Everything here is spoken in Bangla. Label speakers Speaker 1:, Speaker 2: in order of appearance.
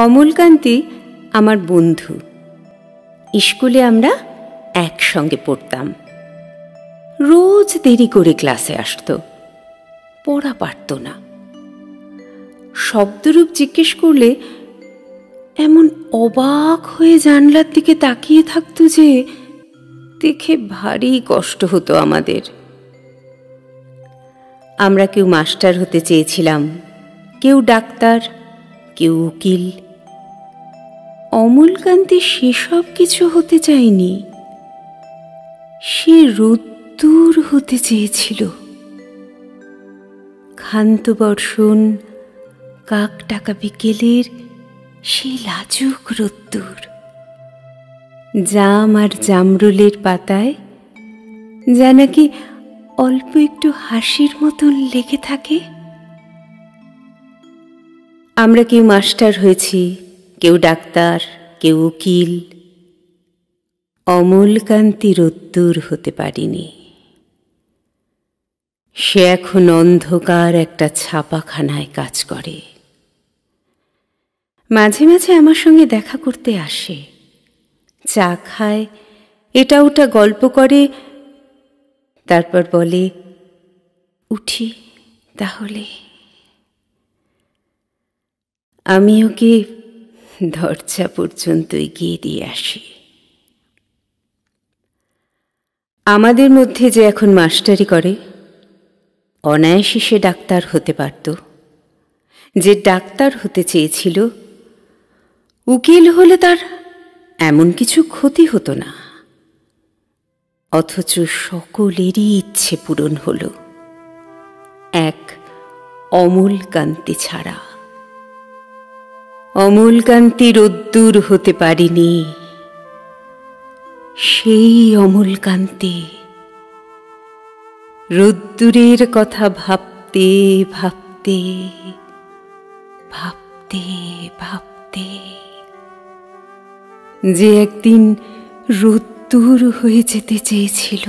Speaker 1: অমলকান্তি আমার বন্ধু। স্কুলে আমরা একসঙ্গে পড়তাম। রোজ দেরি করে ক্লাসে আসতো, পড়া পারত না। শব্দরূপ জিজ্ঞেস করলে এমন অবাক হয়ে জানলার দিকে তাকিয়ে থাকতো যে দেখে ভারী কষ্ট হতো আমাদের। আমরা কেউ মাস্টার হতে চেয়েছিলাম, কেউ ডাক্তার, কেউ উকিল। অমলকান্তি সেসব কিছু হতে চায়নি। সে রোদ্দুর হতে চেয়েছিল। ক্ষান্ত বর্ষণ, কাক ডাকা বিকেলের সেই লাজুক রোদ্দুর, জাম আর জামরুলের পাতায় যা নাকি অল্প একটু হাসির মতন লেগে থাকে। আমরা কেউ মাস্টার হয়েছি, কেউ ডাক্তার, কেউ উকিল। অমলকান্তি রোদ্দুর হতে পারিনি। সে এখন অন্ধকার একটা ছাপাখানায় কাজ করে। মাঝে মাঝে আমার সঙ্গে দেখা করতে আসে, চা খায়, এটা ওটা গল্প করে, তারপর বলে, উঠি তাহলে। আমি ওকে দরজা পর্যন্ত এগিয়ে দিয়ে আসি। আমাদের মধ্যে যে এখন মাস্টারি করে, অনায়াসে সে ডাক্তার হতে পারত। যে ডাক্তার হতে চেয়েছিল, উকিল হলে তার এমন কিছু ক্ষতি হতো না। অথচ সকলেরই ইচ্ছে পূরণ হল, এক অমলকান্তি ছাড়া। অমলকান্তি রোদ্দুর হতে পারিনি। সেই অমলকান্তি রোদ্দুরের কথা ভাবতে ভাবতে ভাবতে ভাবতে যে একদিন রোদ্দুর হয়ে যেতে চেয়েছিল।